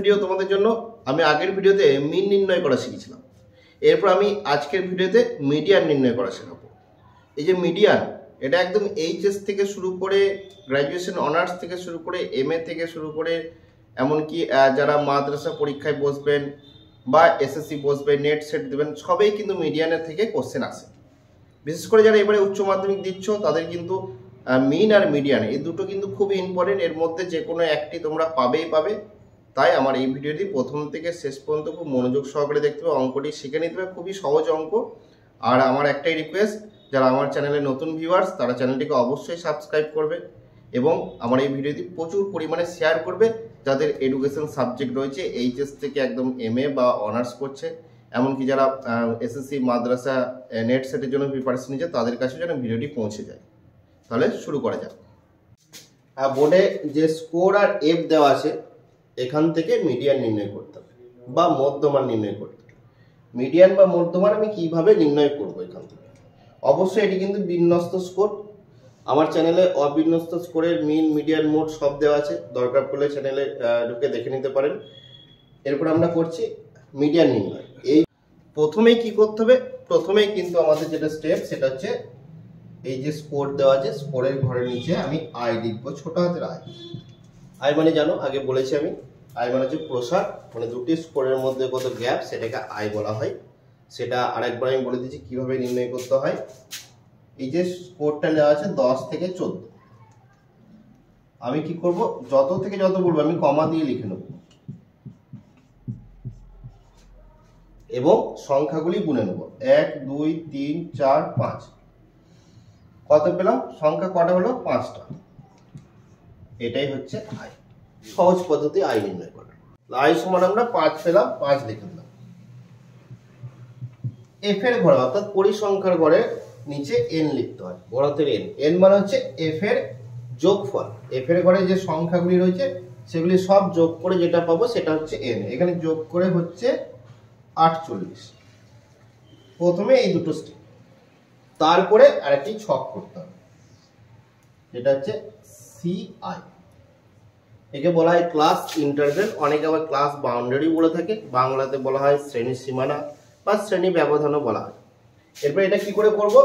Video তোমাদের জন্য। আমি আগের ভিডিওতে মিন নির্ণয় করা শিখেছিলাম, এরপর আমি আজকের ভিডিওতে মিডিয়ান নির্ণয় করা শেখাবো। এই যে মিডিয়ান, এটা একদম এইচএস থেকে শুরু করে গ্র্যাজুয়েশন অনার্স থেকে শুরু করে এমএ থেকে শুরু করে এমনকি যারা মাদ্রাসা পরীক্ষায় বসবেন বা এসএসসি বসবেন, নেট সেট দেবেন, সবেই কিন্তু মিডিয়ানের থেকে কোশ্চেন আসে। বিশেষ করে যারা এবারে উচ্চ মাধ্যমিক দিচ্ছ তাদের কিন্তু মিন আর মিডিয়ান এই দুটো কিন্তু খুবই ইম্পর্টেন্ট। এর মধ্যে যে কোনো একটি তোমরা পাবে। তাই আমার এই ভিডিওটি প্রথম থেকে শেষ পর্যন্ত খুব মনোযোগ সহকারে দেখতে হবে, অঙ্কটি শিখে নিতে হবে, খুবই সহজ অঙ্ক। আর আমার একটাই রিকোয়েস্ট, যারা আমার চ্যানেলে নতুন ভিউয়ার্স তারা চ্যানেলটিকে অবশ্যই সাবস্ক্রাইব করবে এবং আমার এই ভিডিওটি প্রচুর পরিমাণে শেয়ার করবে যাদের এডুকেশন সাবজেক্ট রয়েছে, এইচএস থেকে একদম এমএ বা অনার্স করছে, এমনকি যারা এসএসসি মাদ্রাসা নেট সেটের জন্য প্রিপারেশন নিচ্ছে তাদের কাছে যেন ভিডিওটি পৌঁছে যায়। তাহলে শুরু করা যাক। বোর্ডে যে স্কোর আর এফ দেওয়া আছে এখান থেকে মিডিয়ান নির্ণয় করতে হবে বা মধ্যমান নির্ণয় করতে হবে। মিডিয়ান বা মধ্যমান আমি কিভাবে নির্ণয় করব এখান থেকে? অবশ্যই এটি কিন্তু বিন্যস্ত স্কোর। আমার চ্যানেলে অবিন্যস্ত স্কোরের মিন, মিডিয়ান, মোড সব দেওয়া আছে, দরকার পড়লে চ্যানেলে ঢুকে দেখে নিতে পারেন। এরপর আমরা করছি মিডিয়ান নির্ণয়। এই প্রথমেই কি করতে হবে? প্রথমেই কিন্তু আমাদের যেটা স্টেপ সেটা হচ্ছে এই যে স্কোর দেওয়া আছে, স্কোরের ঘরের নিচে আমি আই লিখবো, ছোট হাতের আই। আই মানে জানো, আগে বলেছি আমি, আই মানে হচ্ছে প্রসার, মানে দুটি স্কোরের মধ্যে কত গ্যাপ সেটাকে আই বলা হয়। সেটা আরেকবার আমি বলে দিচ্ছি কিভাবে নির্ণয় করতে হয়। এই যে স্কোরটা দেওয়া আছে 10 থেকে 14, আমি কি করব, যত থেকে যত বলবো আমি কমা দিয়ে লিখে নেব এবং সংখ্যাগুলি গুনে নেব। 1 2 3 4 5, কত পেলাম? সংখ্যা কটা হলো? 5টা। এটাই হচ্ছে আই, সহজ পদ্ধতি আই নির্ণয় করার। আই সমান আমরা 5 পেলাম, 5 লিখে দিলাম। এফ এর ঘরে অর্থাৎ পরিসংখ্যার ঘরে নিচে এন লিখতে হয়, বড় হাতের এন। এন মানে হচ্ছে এফ এর যোগফল। এফ এর ঘরে যে সংখ্যাগুলি রয়েছে সেগুলি সব যোগ করে যেটা পাবো সেটা হচ্ছে এন। এখানে যোগ করে হচ্ছে 48। প্রথমে এই দুটো স্টেপ, তারপরে আরেকটি ছক করতে হবে, যেটা হচ্ছে সিআই। একে বলা হয় ক্লাস ইন্টারভেল, অনেকে আবার ক্লাস বাউন্ডারি বলে থাকে, বাংলাতে বলা হয় শ্রেণী সীমানা বা শ্রেণী ব্যবধানও বলা হয়। এরপর এটা কি করে করব?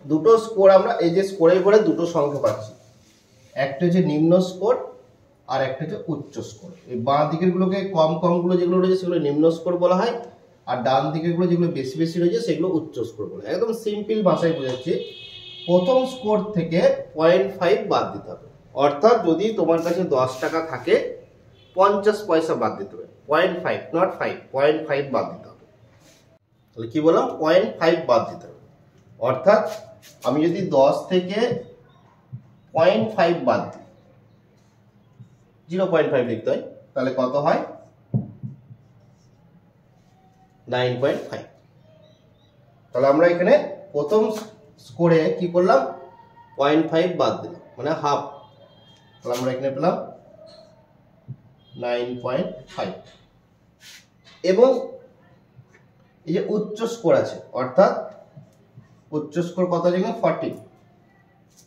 দুটো স্কোর, আমরা এই যে স্কোরের পরে দুটো সংখ্যা পাচ্ছি, একটা হচ্ছে নিম্ন স্কোর আর একটা হচ্ছে উচ্চ স্কোর। এই বাঁ দিকের গুলোকে কম গুলো যেগুলো রয়েছে সেগুলো নিম্ন স্কোর বলা হয়, আর ডান দিকের গুলো যেগুলো বেশি রয়েছে সেগুলো উচ্চ স্কোর বলা হয়। একদম সিম্পল ভাষায় বোঝাচ্ছি, প্রথম স্কোর থেকে 0.5 বাদ দিতে হবে। অর্থাৎ যদি তোমার কাছে 10 টাকা থাকে 50 পয়সা বাদ দিতে হবে, 0.5 নট 5, 0.5 বাদ দিতে হবে। তাহলে কি বললাম? 0.5 বাদ দিতে হবে। অর্থাৎ আমি যদি 10 থেকে 0.5 বাদ দিই, 0.5 লিখতে হয়, তাহলে কত হয়? 9.5। তাহলে আমরা এখানে প্রথম স্কোরে কি করলাম? 0.5 বাদ দিলাম, মানে হাফ। তাহলে আমরা এখানে পেলাম 9.5। এবং এই যে উচ্চ স্কোর আছে, অর্থাৎ উচ্চ স্কোর কত আছে? 14।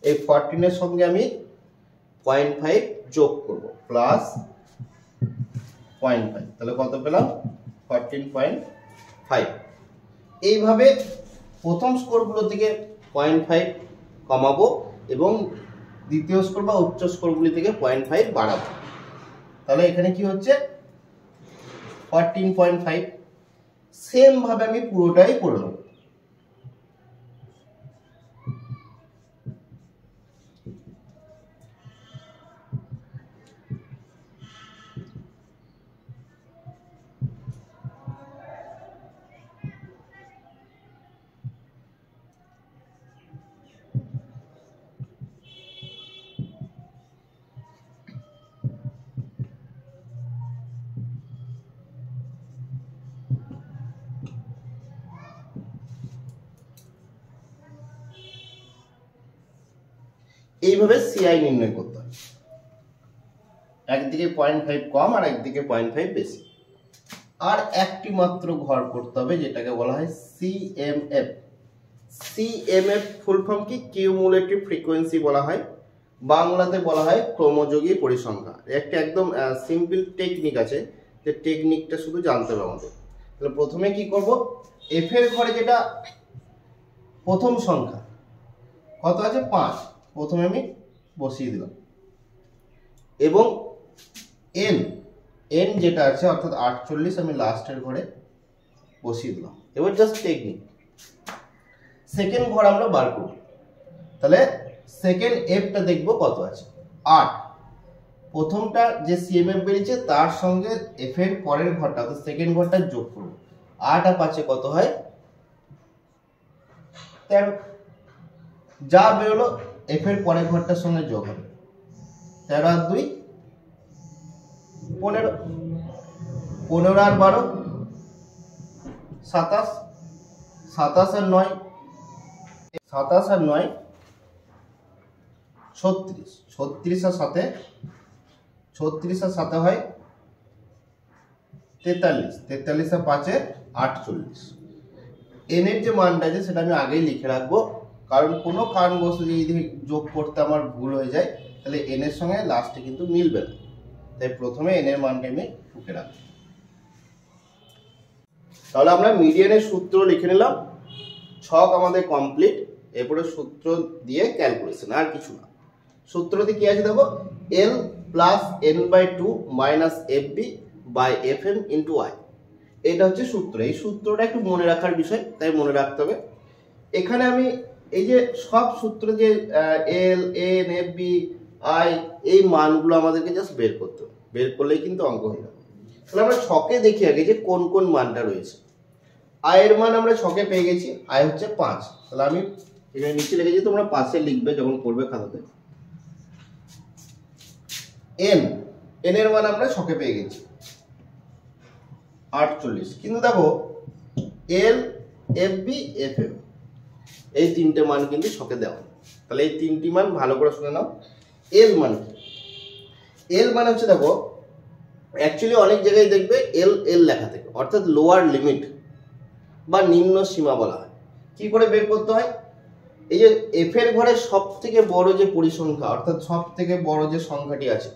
এই 14 এর সঙ্গে আমি 0.5 যোগ করব, প্লাস 0.5, তাহলে কত পেলাম? 14.5। এইভাবে প্রথম স্কোরগুলো থেকে 0.5 কমাবো এবং দ্বিতীয় স্কোর বা উচ্চ স্কোরগুলি থেকে 0.5 বাড়াবো। তাহলে এখানে কি হচ্ছে? 14.5। সেম ভাবে আমি পুরোটাই করে নেব। এইভাবে সিআই নির্ণয় করতে হয়, একদিকে 0.5 কম আর একদিকে 0.5 বেশি। আর একটি মাত্র ঘর করতে হবে যেটাকে বলা হয় সিএমএফ। সিএমএফ ফুল ফর্ম কি? কিউমুলেটিভ ফ্রিকোয়েন্সি বলা হয়। বাংলাতে বলা হয় ক্রমযোগী পরিসংখ্যা। একটা একদম সিম্পল টেকনিক আছে, যে টেকনিকটা শুধু জানতে হবে আমাদের। তাহলে প্রথমে কি করব, এফ এর ঘরে যেটা প্রথম সংখ্যা কত আছে 5, প্রথমে আমি বসিয়ে দিলাম, এবং এন এন যেটা আছে অর্থাৎ 48 আমি লাস্টের ঘরে বসিয়ে দিলাম। এবার জাস্ট টেকনিক, সেকেন্ড ঘর আমরা বার করব। তাহলে সেকেন্ড এফটা দেখব কত আছে 8, প্রথমটা যে সিএমএফ বেরিয়েছে তার সঙ্গে এফ এর পরের ঘরটা অর্থাৎ সেকেন্ড ঘরটা যোগ করব। 8 আর 5 কত হয় 13, যা বেরোলো এফ এর পরের ঘরটার সঙ্গে যোগ হবে। 13 আর 2 15, 15 আর 12 27, 27 আর 9 27 আর 9 36, 36 আর 7 36 আর 7 হয় 43, 43 আর 5 48। এন এর যে মানটা আছে সেটা আমি আগেই লিখে রাখবো, কারণ কোনো কারণবশত যদি যোগ করতে আমার ভুল হয়ে যায় তাহলে এন এর সঙ্গে লাস্টে কিন্তু মিলবে না, তাই প্রথমে এন এর মানটা আমি টুকে রাখবো। তাহলে আমরা মিডিয়ানের সূত্র লিখে নিলাম, ছক আমাদের কমপ্লিট। এরপরে সূত্র দিয়ে ক্যালকুলেশন, আর কিছু না। সূত্রতে কি আছে দেখো, L plus N by 2 minus F B by F M into Y, এটা হচ্ছে সূত্র। এই সূত্রটা একটু মনে রাখার বিষয়, তাই মনে রাখতে হবে। এখানে আমি এই যে সব সূত্র যে L N F B I, এই মানগুলো আমাদেরকে জাস্ট বের করতে হবে, বের করলেই কিন্তু অঙ্ক হয়ে যাবে। তাহলে আমরা ছকে দেখি আগে যে কোন কোন মানটা রয়েছে। আয়ের মান আমরা ছকে পেয়ে গেছি, আয় হচ্ছে 5। তাহলে আমি এখানে নিচে লিখেছি, তোমরা পাশে লিখবে যখন করবে খাতাতে। এন এর মান আমরা ছকে পেয়ে গেছি 48, কিন্তু দেখো L F B F M এই তিনটে মান কিন্তু ছকে দেওয়া। তাহলে এই তিনটি মান ভালো করে শুনে নাও। এল মান কি? এল মানে হচ্ছে দেখো, অ্যাকচুয়ালি অনেক জায়গায় দেখবে এল এল লেখা থাকে, অর্থাৎ লোয়ার লিমিট বা নিম্ন সীমা বলা হয়। কি করে বের করতে হয়, এই যে এফ এর ঘরে সব থেকে বড় যে পরিসংখ্যা অর্থাৎ সব থেকে বড় যে সংখ্যাটি আছে,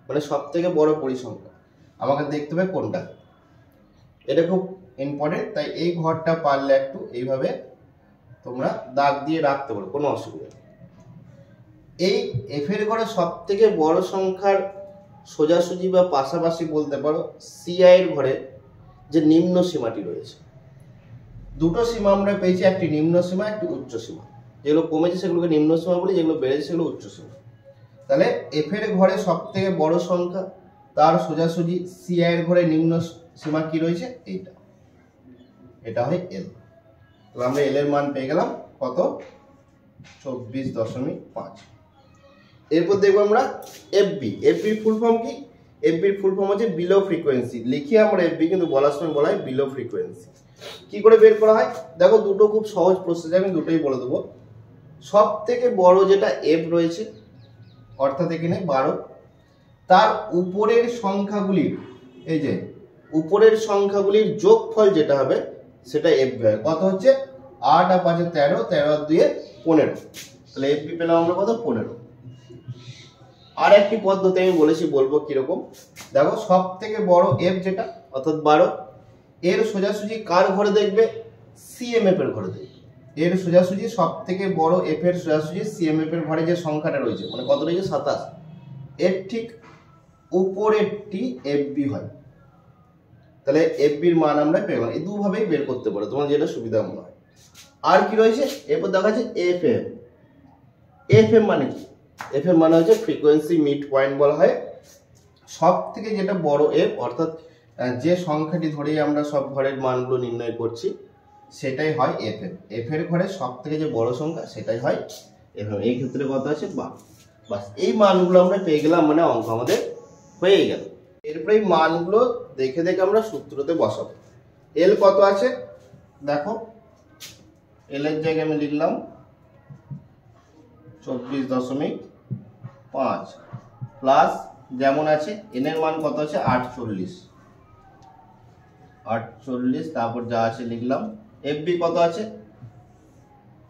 মানে সব থেকে বড় পরিসংখ্যা আমাকে দেখতে হবে কোনটা, এটা খুব ইম্পর্টেন্ট। তাই এই ঘরটা পারলে একটু এইভাবে তোমরা দাগ দিয়ে রাখতে পারো, কোনো অসুবিধা নেই। এই এফ এর ঘরে সব থেকে বড় সংখ্যার সোজাসুজি বা পাশাপাশি বলতে পারো সিআই এর ঘরে যে নিম্ন সীমাটি রয়েছে। দুটো সীমা আমরা পেয়েছি, একটি নিম্ন সীমা, একটি উচ্চ সীমা। যেগুলো কমেছে সেগুলোকে নিম্ন সীমা বলি, যেগুলো বেড়েছে সেগুলো উচ্চ সীমা। তাহলে এফ এর ঘরে সব থেকে বড় সংখ্যা তার সোজাসুজি সিআই এর ঘরে নিম্ন সীমা কি রয়েছে, এইটা, এটা হয় এল। তাহলে আমরা এল এর মান পেয়ে গেলাম কত, 24.5। এরপর দেখবো আমরা এফবি। এফবির ফুল ফর্ম কি? এফবির ফুল ফর্ম হচ্ছে বিলো ফ্রিকোয়েন্সি। লিখি আমরা এফবি, কিন্তু বলার সময় বলা হয় বিলো ফ্রিকোয়েন্সি। কি করে বের করা হয় দেখো, দুটো খুব সহজ প্রসেস, আমি দুটোই বলে দেবো। সব থেকে বড় যেটা এফ রয়েছে অর্থাৎ এখানে 12, তার উপরের সংখ্যাগুলির, এই যে উপরের সংখ্যাগুলির যোগফল যেটা হবে সেটা এফবি হয়। কত হচ্ছে 8 আর 5 13, 13 আর 2 15। তাহলে এফবি পেলাম আমরা কত, 15। আর একটি পদ্ধতি আমি বলেছি, বলবো কিরকম। দেখো সব থেকে বড় এফ যেটা অর্থাৎ 12, এর সোজাসুজি কার ঘরে দেখবে, সিএমএফ এর ঘরে দেখবে। এর সোজাসুজি সব থেকে বড় এফ এর সোজাসুজি সিএমএফ এর ঘরে যে সংখ্যাটা রয়েছে, মানে কত রয়েছে 27, এর ঠিক উপরেরটি এফবি হয়। তাহলে এফবির মান আমরা পেলাম। এই দুভাবেই বের করতে পারো, তোমার যেটা সুবিধা মনে হয়। আর কি রয়েছে, এরপর দেখা যাচ্ছে এফএম। এফএম মানে কি? এফএম মানে হচ্ছে ফ্রিকোয়েন্সি মিড পয়েন্ট বলা হয়। সব থেকে যেটা বড় এফ অর্থাৎ যে সংখ্যাটি ধরেই আমরা সব ঘরের মানগুলো নির্ণয় করছি সেটাই হয় এফএম। এফ এর ঘরে সব থেকে যে বড় সংখ্যা সেটাই হয় এফএম। এই ক্ষেত্রে কত আছে 12। বাস এই মানগুলো আমরা পেয়ে গেলাম, মানে অঙ্ক আমাদের হয়ে গেল। এরপরে এই মানগুলো দেখে দেখে আমরা সূত্রতে বসাবো। এল কত আছে দেখো, এল এর জায়গায় আমি লিখলাম 24.5 প্লাস যেমন আছে এন এর মান কত আছে 48, তারপর যা আছে লিখলাম। এফবি কত আছে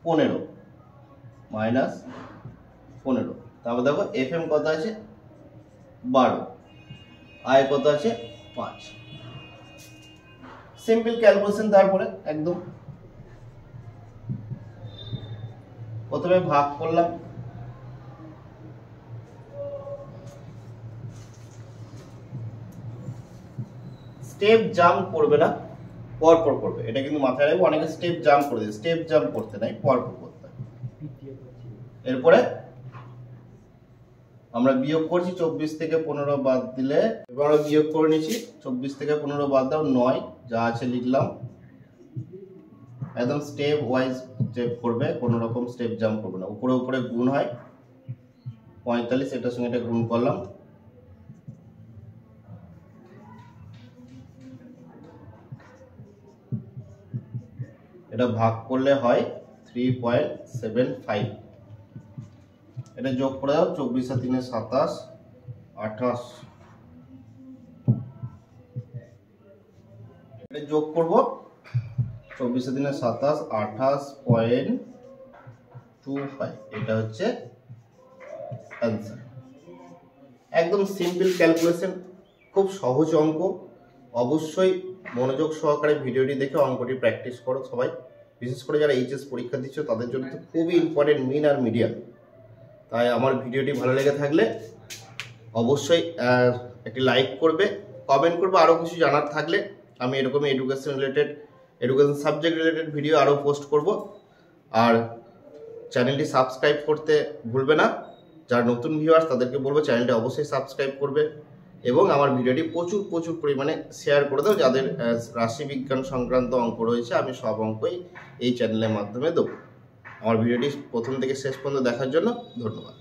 15 মাইনাস 15, তারপর দেখো FM কত আছে 12, I কত আছে 5। Simple calculation. তারপরে একদম প্রথমে ভাগ করলাম, স্টেপ জাম্প করবে না, পরপর করবে, এটা কিন্তু মাথায় রাখবে। অনেকে স্টেপ জাম্প করে দেয়, স্টেপ জাম্প করতে নাই, পরপর করতে হয়। এরপরে আমরা বিয়োগ করছি, 24 থেকে 15 বাদ দিলে, এবার আমরা বিয়োগ করে নিচ্ছি, 24 থেকে 15 বাদ দাও 9, যা আছে লিখলাম। একদম স্টেপ ওয়াইজ স্টেপ করবে, কোনো রকম স্টেপ জাম্প করবে না। উপরে উপরে গুণ হয় 45, এটার সঙ্গে এটা গুণ করলাম। এটা ভাগ করলে হয় 3.75। এটা যোগ করে দাও, 24 আর 3 27, 28। এটা যোগ করব, 24 আর 3 27, 28.25। এটা হচ্ছে অ্যান্সার। একদম সিম্পল ক্যালকুলেশন, খুব সহজ অঙ্ক। অবশ্যই মনোযোগ সহকারে ভিডিওটি দেখে অঙ্কটি প্র্যাকটিস করো সবাই। বিশেষ করে যারা এইচএস পরীক্ষা দিচ্ছ তাদের জন্য তো খুবই ইম্পর্টেন্ট মিন আর মিডিয়ান। তাই আমার ভিডিওটি ভালো লেগে থাকলে অবশ্যই একটি লাইক করবে, কমেন্ট করবে। আরও কিছু জানার থাকলে আমি এরকম এডুকেশন সাবজেক্ট রিলেটেড ভিডিও আরও পোস্ট করব। আর চ্যানেলটি সাবস্ক্রাইব করতে ভুলবে না। যারা নতুন ভিউয়ার্স তাদেরকে বলবো চ্যানেলটি অবশ্যই সাবস্ক্রাইব করবে এবং আমার ভিডিওটি প্রচুর পরিমাণে শেয়ার করে দাও। যাদের রাশিবিজ্ঞান সংক্রান্ত অঙ্ক রয়েছে, আমি সব অঙ্কই এই চ্যানেলের মাধ্যমে দেবো। আমার ভিডিওটি প্রথম থেকে শেষ পর্যন্ত দেখার জন্য ধন্যবাদ।